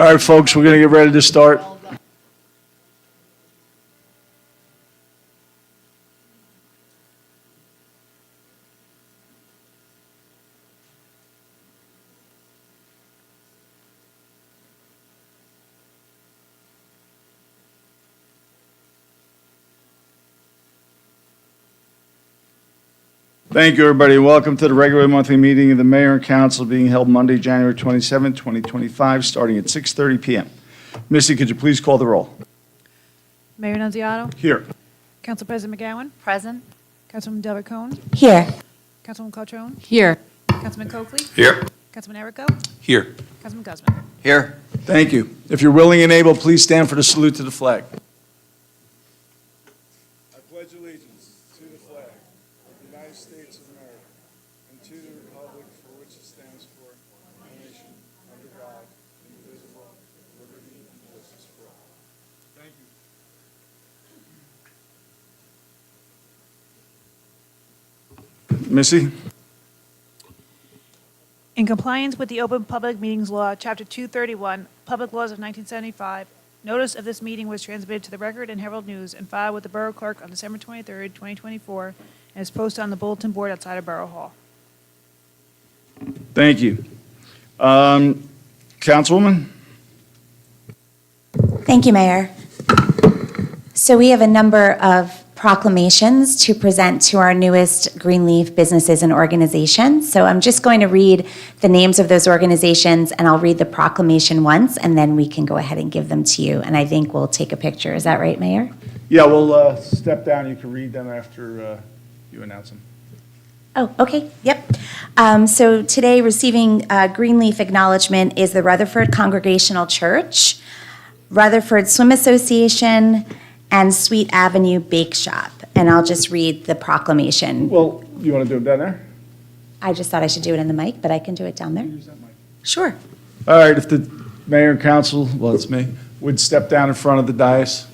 All right, folks, we're going to get ready to start. Thank you, everybody. Welcome to the regular monthly meeting of the Mayor and Council being held Monday, January 27, 2025, starting at 6:30 p.m. Missy, could you please call the roll? Mayor Nunziato. Here. Council President McGowan. Present. Councilwoman Delbert Cohen. Here. Councilwoman Coltrone. Here. Councilman Coakley. Here. Councilman Errico. Here. Councilman Guzman. Here. Thank you. If you're willing and able, please stand for the salute to the flag. I pledge allegiance to the flag of the United States of America and to the republic for which it stands for one nation, under God, indivisible, with liberty and justice for all. Thank you. Missy? In compliance with the Open Public Meetings Law, Chapter 231, Public Laws of 1975, notice of this meeting was transmitted to the Record and Herald News and filed with the Borough Clerk on December 23, 2024, and is posted on the bulletin board outside of Borough Hall. Thank you. Councilwoman? Thank you, Mayor. So we have a number of proclamations to present to our newest Greenleaf businesses and organizations. So I'm just going to read the names of those organizations, and I'll read the proclamation once, and then we can go ahead and give them to you. And I think we'll take a picture. Is that right, Mayor? Yeah, we'll step down. You can read them after you announce them. Oh, okay, yep. So today, receiving Greenleaf acknowledgement is the Rutherford Congregational Church, Rutherford Swim Association, and Sweet Avenue Bake Shop. And I'll just read the proclamation. Well, you want to do it down there? I just thought I should do it in the mic, but I can do it down there. Use that mic. Sure. All right, if the mayor and council, well, it's me, would step down in front of the dais.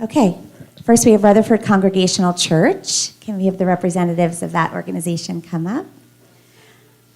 Okay. First, we have Rutherford Congregational Church. Can we have the representatives of that organization come up?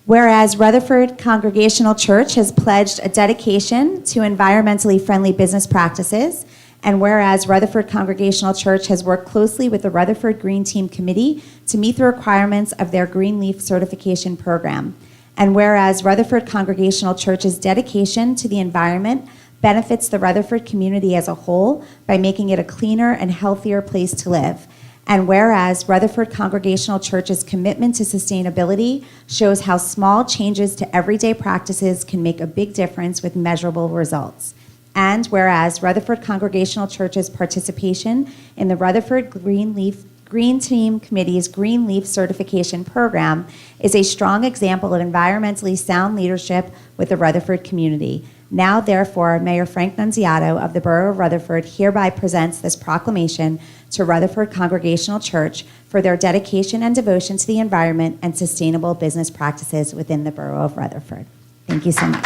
Whereas Rutherford Congregational Church has pledged a dedication to environmentally friendly business practices, and whereas Rutherford Congregational Church has worked closely with the Rutherford Green Team Committee to meet the requirements of their Green Leaf certification program, and whereas Rutherford Congregational Church's dedication to the environment benefits the Rutherford community as a whole by making it a cleaner and healthier place to live. And whereas Rutherford Congregational Church's commitment to sustainability shows how small changes to everyday practices can make a big difference with measurable results. And whereas Rutherford Congregational Church's participation in the Rutherford Green Team Committee's Green Leaf certification program is a strong example of environmentally sound leadership with the Rutherford community. Now, therefore, Mayor Frank Nunziato of the Borough of Rutherford hereby presents this proclamation to Rutherford Congregational Church for their dedication and devotion to the environment and sustainable business practices within the Borough of Rutherford. Thank you so much.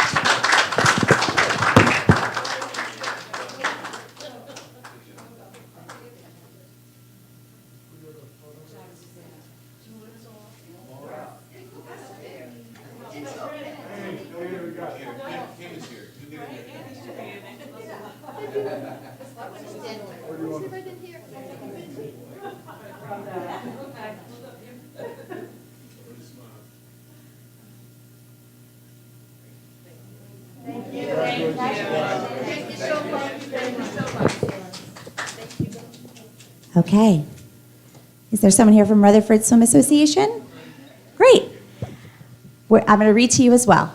Okay. Is there someone here from Rutherford Swim Association? Great. I'm going to read to you as well.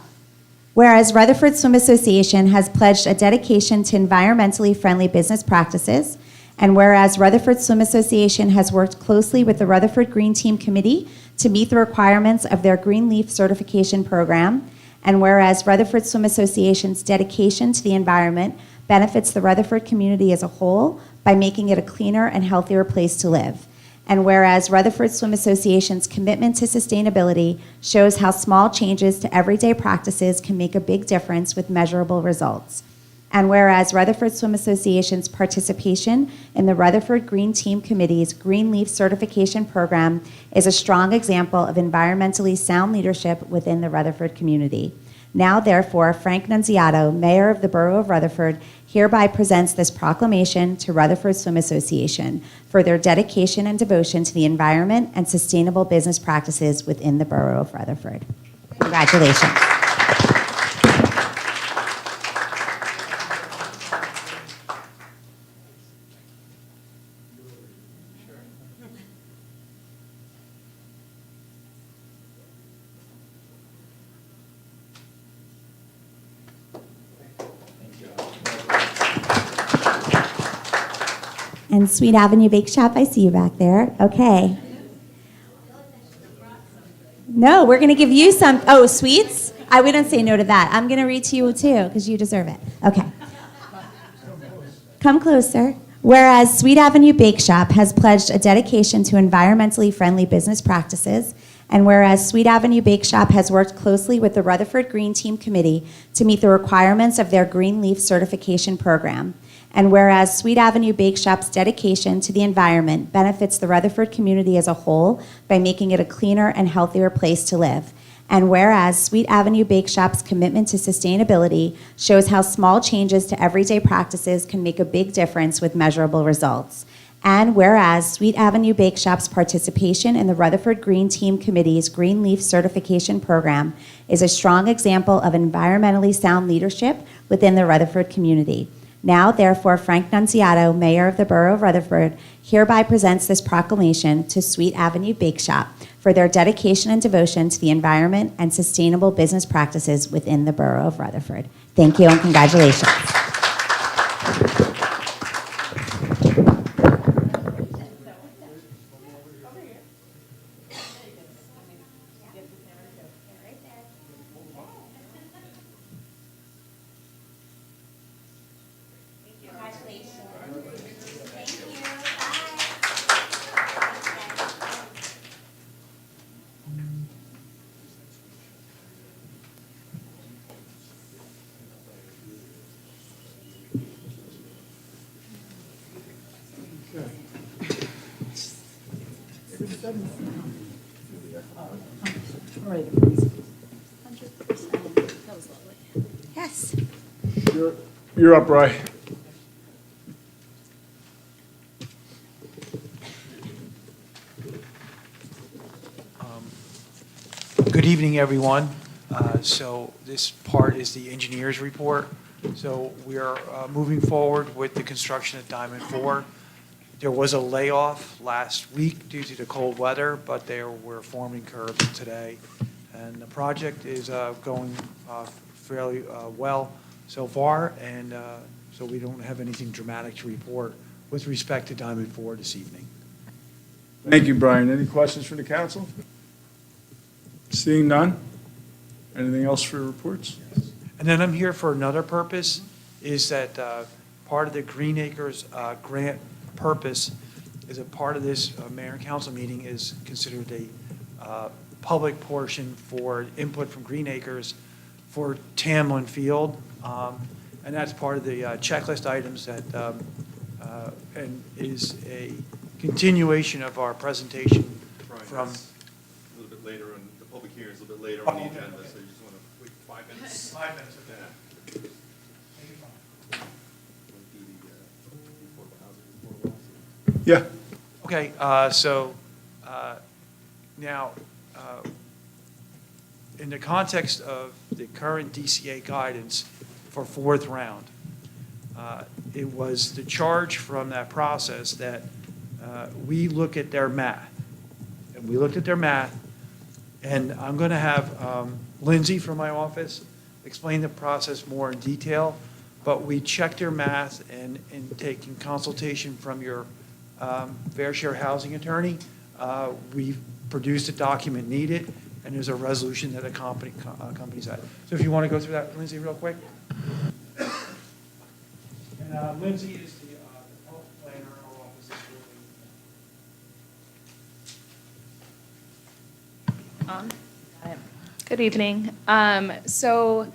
Whereas Rutherford Swim Association has pledged a dedication to environmentally friendly business practices, and whereas Rutherford Swim Association has worked closely with the Rutherford Green Team Committee to meet the requirements of their Green Leaf certification program, and whereas Rutherford Swim Association's dedication to the environment benefits the Rutherford community as a whole by making it a cleaner and healthier place to live. And whereas Rutherford Swim Association's commitment to sustainability shows how small changes to everyday practices can make a big difference with measurable results. And whereas Rutherford Swim Association's participation in the Rutherford Green Team Committee's Green Leaf Certification Program is a strong example of environmentally sound leadership within the Rutherford community. Now, therefore, Frank Nunziato, Mayor of the Borough of Rutherford, hereby presents this proclamation to Rutherford Swim Association for their dedication and devotion to the environment and sustainable business practices within the Borough of Rutherford. Congratulations. And Sweet Avenue Bake Shop, I see you back there. Okay. No, we're going to give you some. Oh, sweets? I wouldn't say no to that. I'm going to read to you too, because you deserve it. Okay. Come closer. Whereas Sweet Avenue Bake Shop has pledged a dedication to environmentally friendly business practices, and whereas Sweet Avenue Bake Shop has worked closely with the Rutherford Green Team Committee to meet the requirements of their Green Leaf Certification Program, and whereas Sweet Avenue Bake Shop's dedication to the environment benefits the Rutherford community as a whole by making it a cleaner and healthier place to live. And whereas Sweet Avenue Bake Shop's commitment to sustainability shows how small changes to everyday practices can make a big difference with measurable results. And whereas Sweet Avenue Bake Shop's participation in the Rutherford Green Team Committee's Green Leaf Certification Program is a strong example of environmentally sound leadership within the Rutherford community. Now, therefore, Frank Nunziato, Mayor of the Borough of Rutherford, hereby presents this proclamation to Sweet Avenue Bake Shop for their dedication and devotion to the environment and sustainable business practices within the Borough of Rutherford. Thank you and congratulations. Yes. You're up, Roy. Good evening, everyone. So this part is the engineer's report. So we are moving forward with the construction of Diamond 4. There was a layoff last week due to the cold weather, but they were forming curbs today. And the project is going fairly well so far, and so we don't have anything dramatic to report with respect to Diamond 4 this evening. Thank you, Brian. Any questions from the council? Seeing none? Anything else for reports? And then I'm here for another purpose, is that part of the Green Acres grant purpose is a part of this mayor and council meeting is considered a public portion for input from Green Acres for Tamlin Field. And that's part of the checklist items that and is a continuation of our presentation Right, from. that's a little bit later, and the public hearing is a little bit later on the agenda, so you just want to wait 5 minutes. 5 minutes, okay. Yeah. Wanna do the affordable housing, Yeah. Okay, so now, in the context of the current DCA guidance for fourth round, it was the charge from that process that we look at their math. And we looked at their math, and I'm going to have Lindsay from my office explain the process more in detail, but we checked their math and taking consultation from your fair share housing attorney, we've produced a document needed, and there's a resolution that accompanies that. So if you want to go through that, Lindsay, real quick. And Lindsay is the planner Good evening. So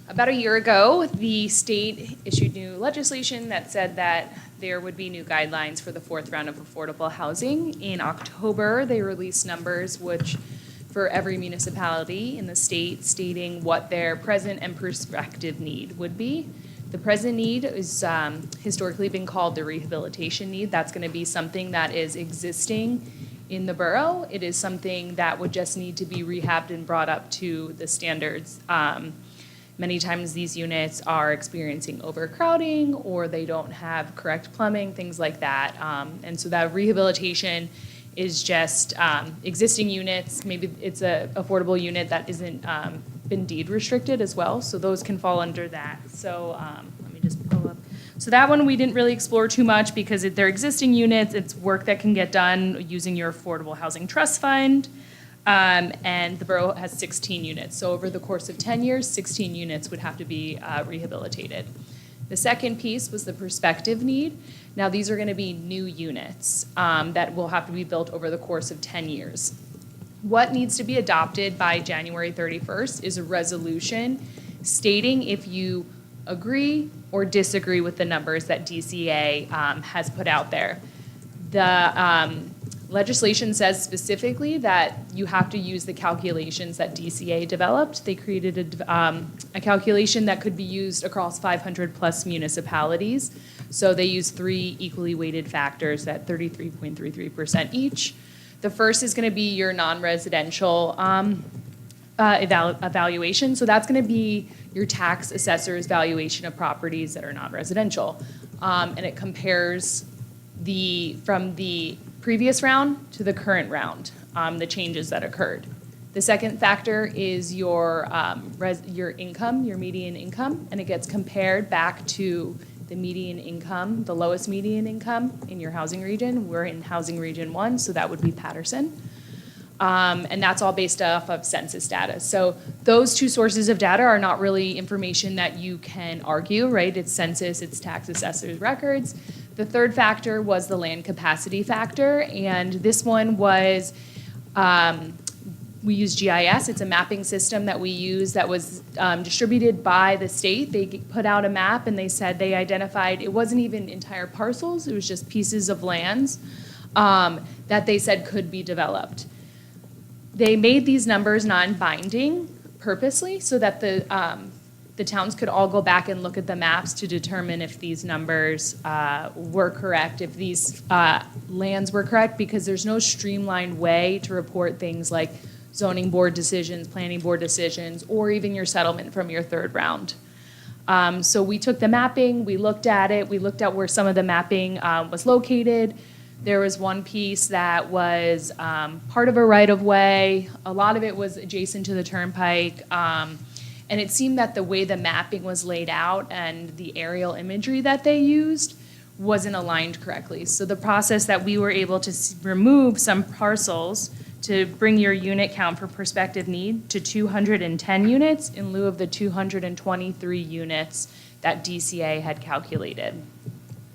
about a year ago, the state issued new legislation that said that there would be new guidelines for the fourth round of affordable housing. In October, they released numbers which for every municipality in the state stating what their present and prospective need would be. The present need is historically been called the rehabilitation need. That's going to be something that is existing in the borough. It is something that would just need to be rehabbed and brought up to the standards. Many times these units are experiencing overcrowding or they don't have correct plumbing, things like that. And so that rehabilitation is just existing units. Maybe it's a affordable unit that isn't been deed restricted as well. So those can fall under that. So let me just pull up. So that one we didn't really explore too much because they're existing units. It's work that can get done using your Affordable Housing Trust Fund. And the borough has 16 units. So over the course of 10 years, 16 units would have to be rehabilitated. The second piece was the prospective need. Now these are going to be new units that will have to be built over the course of 10 years. What needs to be adopted by January 31st is a resolution stating if you agree or disagree with the numbers that DCA has put out there. The legislation says specifically that you have to use the calculations that DCA developed. They created a calculation that could be used across 500 plus municipalities. So they use 3 equally weighted factors at 33.33% each. The first is going to be your non-residential evaluation. So that's going to be your tax assessor's valuation of properties that are not residential. And it compares from the previous round to the current round, the changes that occurred. The second factor is your income, your median income, and it gets compared back to the median income, the lowest median income in your housing region. We're in housing region 1, so that would be Patterson. And that's all based off of census data. So those 2 sources of data are not really information that you can argue, right? It's census, it's tax assessor's records. The third factor was the land capacity factor, and this one was, we use GIS. It's a mapping system that we use that was distributed by the state. They put out a map and they said they identified, it wasn't even entire parcels, it was just pieces of lands that they said could be developed. They made these numbers non-binding purposely so that the towns could all go back and look at the maps to determine if these numbers were correct, if these lands were correct, because there's no streamlined way to report things like zoning board decisions, planning board decisions, or even your settlement from your third round. So we took the mapping, we looked at it, we looked at where some of the mapping was located. There was one piece that was part of a right-of-way. A lot of it was adjacent to the turnpike. And it seemed that the way the mapping was laid out and the aerial imagery that they used wasn't aligned correctly. So the process that we were able to remove some parcels to bring your unit count for prospective need to 210 units in lieu of the 223 units that DCA had calculated.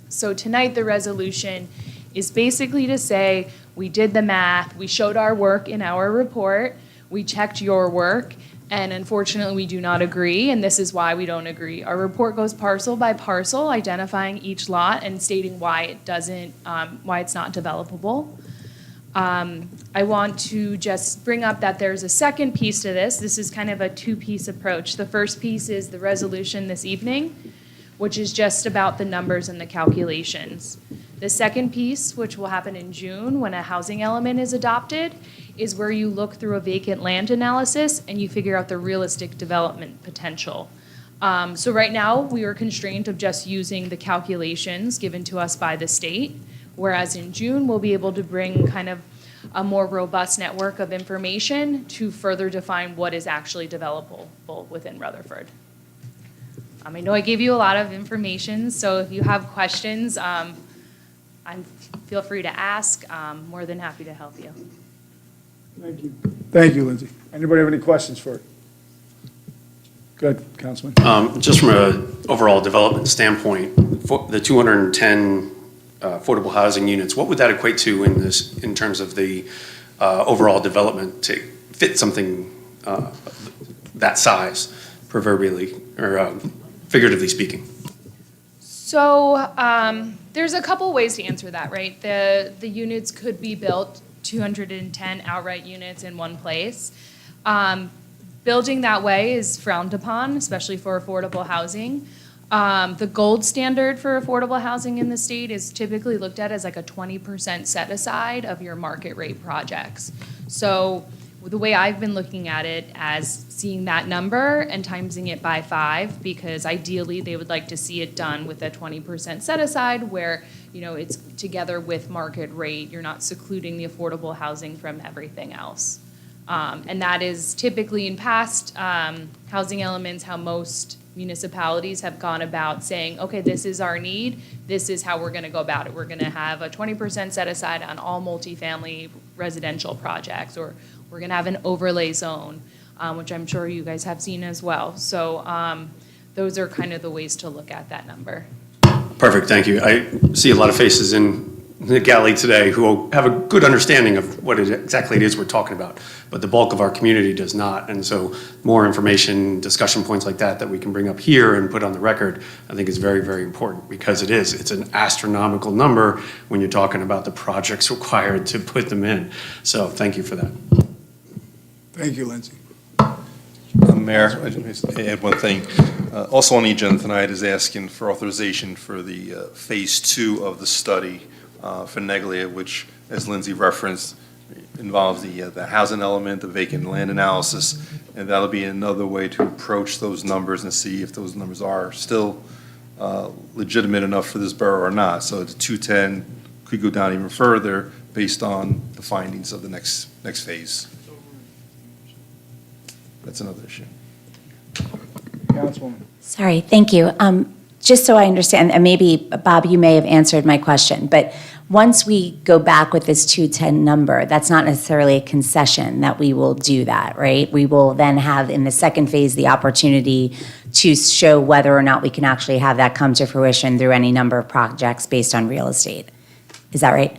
So tonight the resolution is basically to say we did the math, we showed our work in our report, we checked your work, and unfortunately, we do not agree, and this is why we don't agree. Our report goes parcel by parcel, identifying each lot and stating why it doesn't, why it's not developable. I want to just bring up that there's a second piece to this. This is kind of a 2-piece approach. The first piece is the resolution this evening, which is just about the numbers and the calculations. The second piece, which will happen in June when a housing element is adopted, is where you look through a vacant land analysis and you figure out the realistic development potential. So right now, we are constrained of just using the calculations given to us by the state, whereas in June, we'll be able to bring kind of a more robust network of information to further define what is actually developable within Rutherford. I know I gave you a lot of information, so if you have questions, feel free to ask. I'm more than happy to help you. Thank you. Thank you, Lindsay. Anybody have any questions for it? Good, Councilman. Just from an overall development standpoint, for the 210 affordable housing units, what would that equate to in terms of the overall development fit something that size, proverbially, or figuratively speaking? So there's a couple ways to answer that, right? The units could be built 210 outright units in one place. Building that way is frowned upon, especially for affordable housing. The gold standard for affordable housing in the state is typically looked at as like a 20% set aside of your market rate projects. So the way I've been looking at it as seeing that number and timesing it by 5, because ideally they would like to see it done with a 20% set aside where, you know, it's together with market rate. You're not secluding the affordable housing from everything else. And that is typically in past housing elements how most municipalities have gone about saying, okay, this is our need, this is how we're going to go about it. We're going to have a 20% set aside on all multifamily residential projects, or we're going to have an overlay zone, which I'm sure you guys have seen as well. So those are kind of the ways to look at that number. Perfect, thank you. I see a lot of faces in the galley today who have a good understanding of what exactly it is we're talking about, but the bulk of our community does not. And so more information, discussion points like that we can bring up here and put on the record, I think is very, very important, because it's an astronomical number when you're talking about the projects required to put them in. So thank you for that. Thank you, Lindsay. Mayor, I just add one thing. Also on the agenda tonight is asking for authorization for the Phase 2 of the study for Neglia, which, as Lindsay referenced, involves the housing element, the vacant land analysis, and that'll be another way to approach those numbers and see if those numbers are still legitimate enough for this borough or not. So the 210 could go down even further based on the findings of the next phase. That's another issue. Councilwoman. Sorry, thank you. Just so I understand, and maybe, Bob, you may have answered my question, but once we go back with this 210 number, that's not necessarily a concession that we will do that, right? We will then have, in the second phase, the opportunity to show whether or not we can actually have that come to fruition through any number of projects based on real estate. Is that right?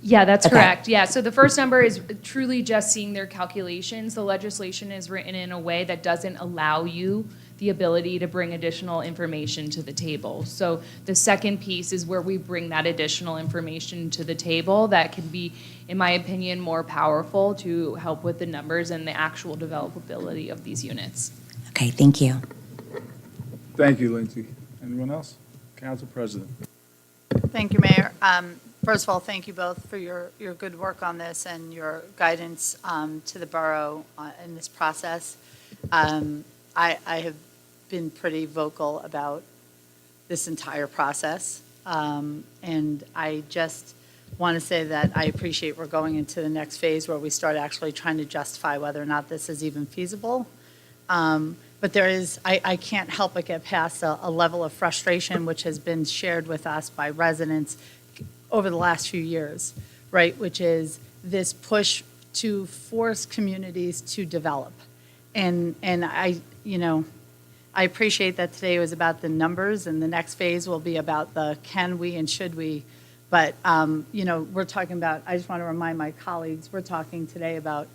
Yeah, that's Okay. correct. Yeah, so the first number is truly just seeing their calculations. The legislation is written in a way that doesn't allow you the ability to bring additional information to the table. So the second piece is where we bring that additional information to the table that can be, in my opinion, more powerful to help with the numbers and the actual developability of these units. Okay, thank you. Thank you, Lindsay. Anyone else? Council President. Thank you, Mayor. First of all, thank you both for your good work on this and your guidance to the borough in this process. I have been pretty vocal about this entire process, and I just want to say that I appreciate we're going into the next phase where we start actually trying to justify whether or not this is even feasible. But there is, I can't help but get past a level of frustration which has been shared with us by residents over the last few years, right? Which is this push to force communities to develop. And I, I appreciate that today was about the numbers, and the next phase will be about the can we and should we. But, we're talking about, I just want to remind my colleagues, we're talking today about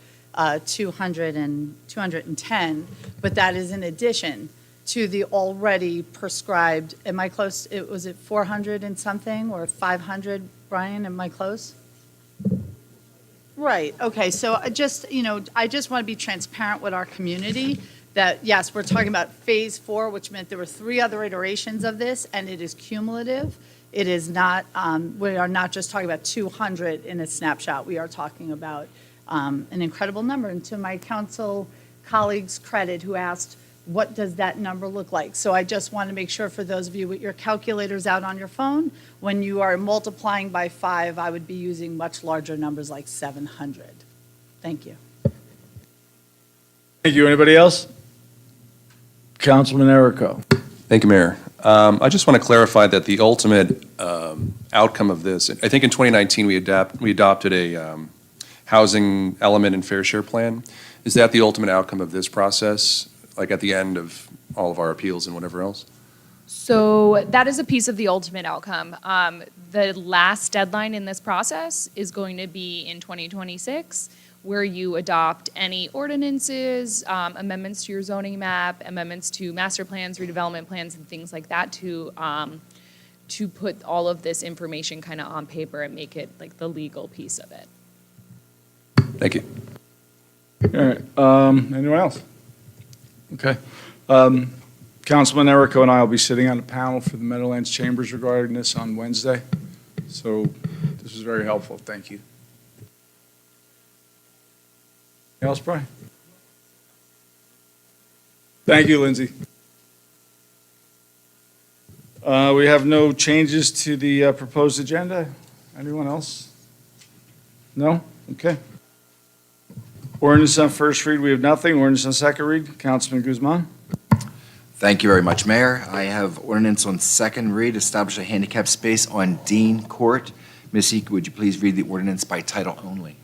200 and 210, but that is in addition to the already prescribed, am I close, was it 400 and something, or 500, Brian, am I close? Right, okay, so I just want to be transparent with our community that, yes, we're talking about phase 4, which meant there were 3 other iterations of this, and it is cumulative. It is not, we are not just talking about 200 in a snapshot. We are talking about an incredible number. And to my council colleagues' credit who asked, what does that number look like? So I just want to make sure for those of you with your calculators out on your phone, when you are multiplying by 5, I would be using much larger numbers like 700. Thank you. Thank you. Anybody else? Councilman Errico. Thank you, Mayor. I just want to clarify that the ultimate outcome of this, I think in 2019, we adopted a housing element and fair share plan. Is that the ultimate outcome of this process, like at the end of all of our appeals and whatever else? So that is a piece of the ultimate outcome. The last deadline in this process is going to be in 2026, where you adopt any ordinances, amendments to your zoning map, amendments to master plans, redevelopment plans, and things like that to put all of this information kind of on paper and make it like the legal piece of it. Thank you. All right, anyone else? Okay. Councilman Erico and I will be sitting on a panel for the Meadowlands Chambers regarding this on Wednesday. So this is very helpful. Thank you. Anything else, Brian? Thank you, Lindsay. We have no changes to the proposed agenda. Anyone else? No? Okay. Ordinance on first read, we have nothing. Ordinance on second read, Councilman Guzman. Thank you very much, Mayor. I have ordinance on second read, establish a handicap space on Dean Court. Ms. Eek, would you please read the ordinance by title only?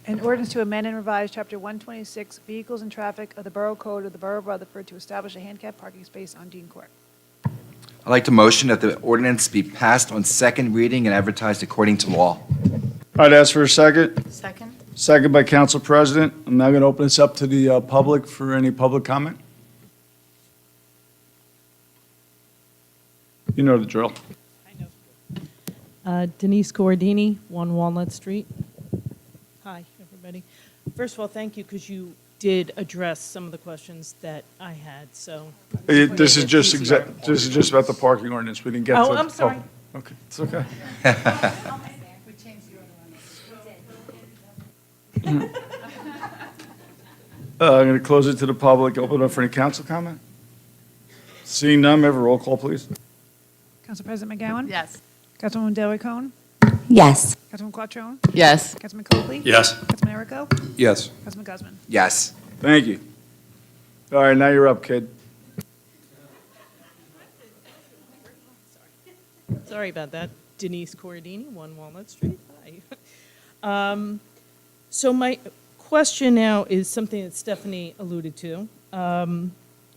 An ordinance to amend and revise Chapter 126, Vehicles and Traffic of the Borough Code of the Borough of Rutherford to establish a handicap parking space on Dean Court. I'd like to motion that the ordinance be passed on second reading and advertised according to law. I'd ask for a second. Second? Second by Council President. I'm now going to open this up to the public for any public comment. You know the drill. Denise Gordini, 1 Walnut Street. Hi, everybody. First of all, thank you, because you did address some of the questions that I had, so. This is just about the parking ordinance. We didn't get to. Oh, I'm sorry. Okay, it's okay. I'm going to close it to the public, open it up for any council comment. Seeing none, may I have a roll call, please? Council President McGowan? Yes. Councilwoman Delary Cone? Yes. Councilman Quattrone? Yes. Councilman Copley? Yes. Councilman Erico? Yes. Councilman Guzman? Yes. Thank you. All right, now you're up, kid. Sorry about that. Denise Corradini, 1 Walnut Street. Hi. So my question now is something that Stephanie alluded to.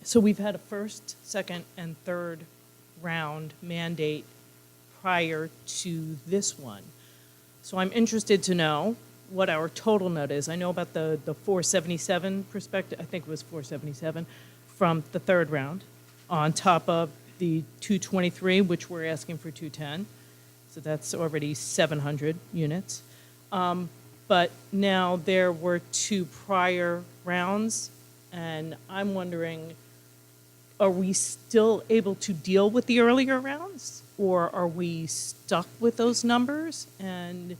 So we've had a first, second, and third round mandate prior to this one. So I'm interested to know what our total nut is. I know about the 477 perspective, I think it was 477, from the third round, on top of the 223, which we're asking for 210. So that's already 700 units. But now there were 2 prior rounds, and I'm wondering, are we still able to deal with the earlier rounds? Or are we stuck with those numbers? And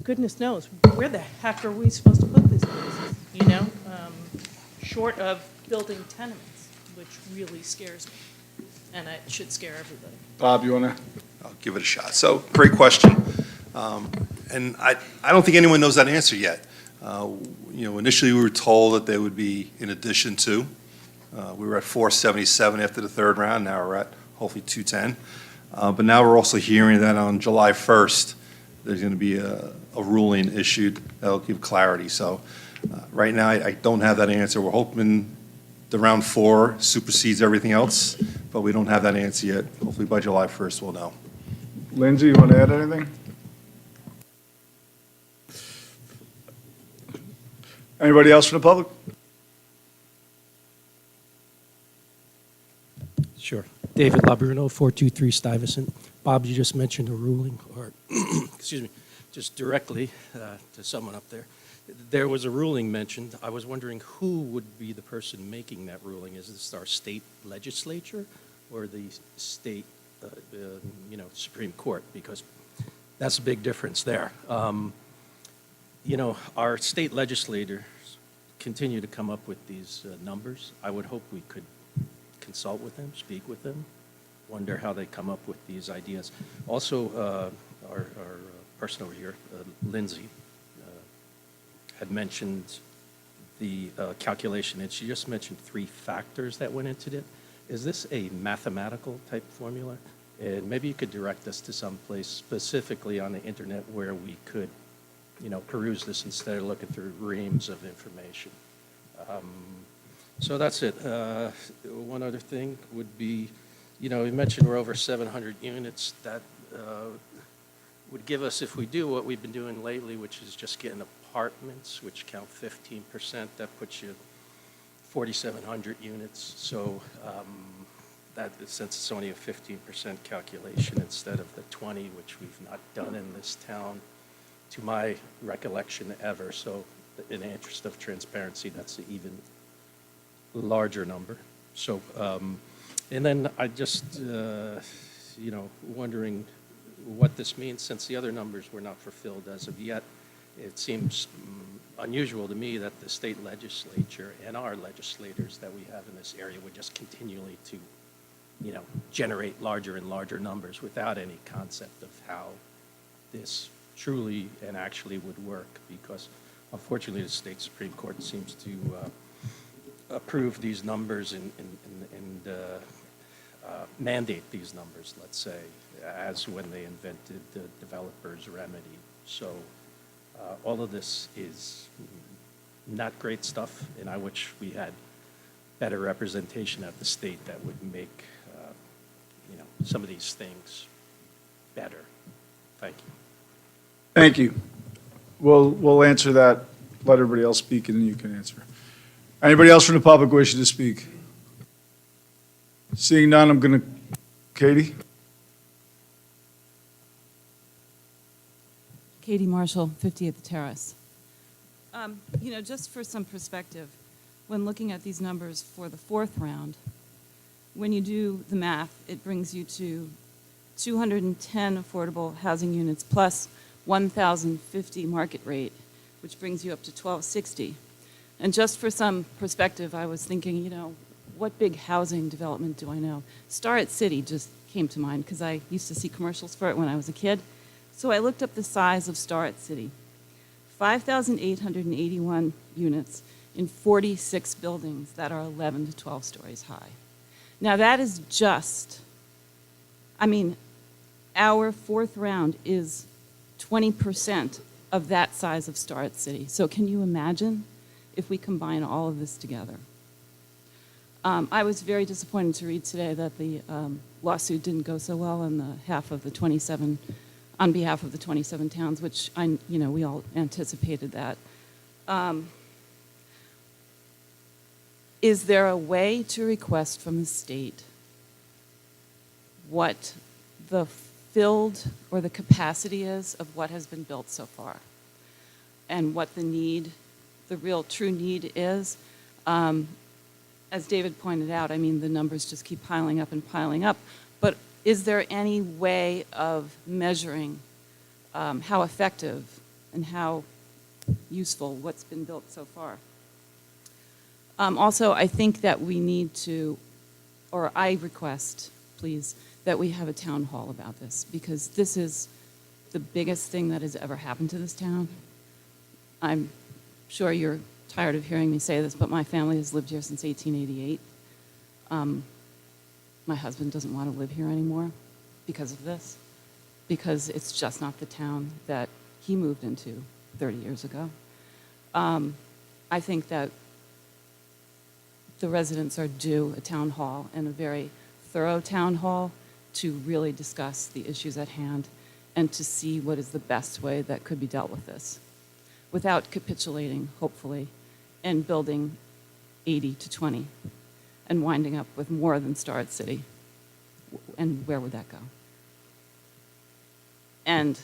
goodness knows, where the heck are we supposed to put these places? You know, short of building tenements, which really scares me. And it should scare everybody. Bob, you want to? I'll give it a shot. So, great question. And I don't think anyone knows that answer yet. Initially we were told that they would be in addition to. We were at 477 after the third round. Now we're at hopefully 210. But now we're also hearing that on July 1st, there's going to be a ruling issued that'll give clarity. So right now I don't have that answer. We're hoping the round 4 supersedes everything else, but we don't have that answer yet. Hopefully by July 1st we'll know. Lindsay, you want to add anything? Anybody else from the public? Sure. David Labruno, 423 Stuyvesant. Bob, you just mentioned a ruling, or, excuse me, just directly to someone up there. There was a ruling mentioned. I was wondering who would be the person making that ruling? Is this our state legislature or the state, Supreme Court? Because that's a big difference there. Our state legislators continue to come up with these numbers. I would hope we could consult with them, speak with them, wonder how they come up with these ideas. Also, our person over here, Lindsay, had mentioned the calculation, and she just mentioned 3 factors that went into it. Is this a mathematical type formula? And maybe you could direct us to some place specifically on the internet where we could, peruse this instead of looking through reams of information. So that's it. One other thing would be, you mentioned we're over 700 units. That would give us, if we do what we've been doing lately, which is just getting a apartments, which count 15%, that puts you 4,700 units. So that, since it's only a 15% calculation instead of the 20, which we've not done in this town, to my recollection ever. So in the interest of transparency, that's an even larger number. So, and then I just, wondering what this means, since the other numbers were not fulfilled as of yet. It seems unusual to me that the state legislature and our legislators that we have in this area would just continually to, generate larger and larger numbers without any concept of how this truly and actually would work, because unfortunately the state Supreme Court seems to approve these numbers and mandate these numbers, let's say, as when they invented the developer's remedy. So all of this is not great stuff, and I wish we had better representation at the state that would make, some of these things better. Thank you. Thank you. We'll answer that, let everybody else speak, and then you can answer. Anybody else from the public wishing to speak? Seeing none, I'm going to, Katie? Katie Marshall, 50th Terrace. Just for some perspective, when looking at these numbers for the fourth round, when you do the math, it brings you to 210 affordable housing units plus 1,050 market rate, which brings you up to 1,260. And just for some perspective, I was thinking, what big housing development do I know? Starrett City just came to mind because I used to see commercials for it when I was a kid. So I looked up the size of Starrett City. 5,881 units in 46 buildings that are 11 to 12 stories high. Now that is just, our fourth round is 20% of that size of Starrett City. So can you imagine if we combine all of this together? I was very disappointed to read today that the lawsuit didn't go so well on behalf of the 27 towns, which we all anticipated that. Is there a way to request from the state what the filled or the capacity is of what has been built so far, and what the real true need is? As David pointed out, the numbers just keep piling up and piling up, but is there any way of measuring how effective and how useful what's been built so far? Also, I think that we need to, or I request, please, that we have a town hall about this, because this is the biggest thing that has ever happened to this town. I'm sure you're tired of hearing me say this, but my family has lived here since 1888. My husband doesn't want to live here anymore because of this, because it's just not the town that he moved into 30 years ago. I think that the residents are due a town hall, and a very thorough town hall, to really discuss the issues at hand and to see what is the best way that could be dealt with this without capitulating, hopefully, and building 80 to 20 and winding up with more than Starrett City. And where would that go? And,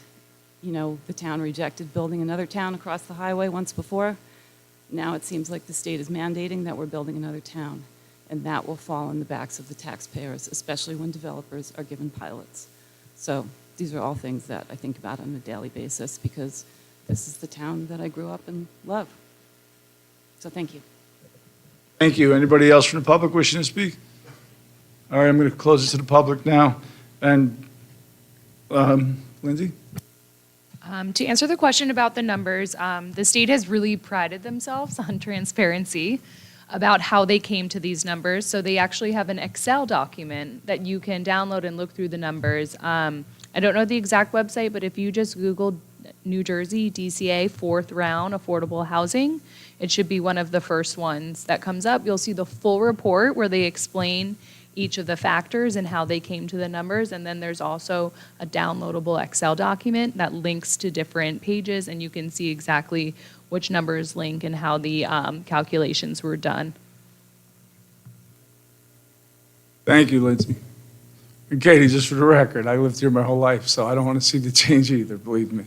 the town rejected building another town across the highway once before. Now it seems like the state is mandating that we're building another town, and that will fall on the backs of the taxpayers, especially when developers are given pilots. So these are all things that I think about on a daily basis, because this is the town that I grew up and love. So thank you. Thank you. Anybody else from the public wishing to speak? All right, I'm going to close it to the public now. And Lindsay? To answer the question about the numbers, the state has really prided themselves on transparency about how they came to these numbers. So they actually have an Excel document that you can download and look through the numbers. I don't know the exact website, but if you just Google New Jersey DCA fourth round affordable housing, it should be one of the first ones that comes up. You'll see the full report where they explain each of the factors and how they came to the numbers. And then there's also a downloadable Excel document that links to different pages, and you can see exactly which numbers link and how the calculations were done. Thank you, Lindsay. And Katie, just for the record, I lived here my whole life, so I don't want to see the change either, believe me.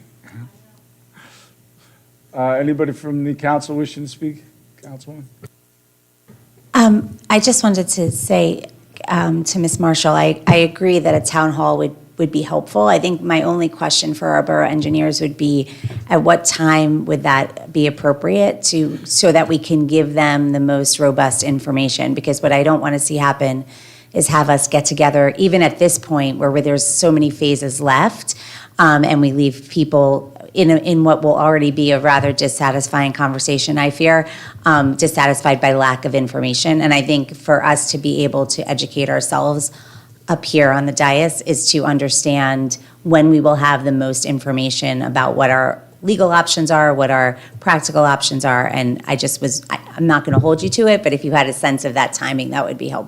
Anybody from the council wishing to speak? Councilwoman? I just wanted to say to Ms. Marshall, I agree that a town hall would be helpful. I think my only question for our borough engineers would be, at what time would that be appropriate so that we can give them the most robust information? Because what I don't want to see happen is have us get together, even at this point where there's so many phases left, and we leave people in what will already be a rather dissatisfying conversation, I fear, dissatisfied by lack of information. And I think for us to be able to educate ourselves up here on the dais is to understand when we will have the most information about what our legal options are, what our practical options are. And I'm not going to hold you to it, but if you had a sense of that timing, that would be helpful.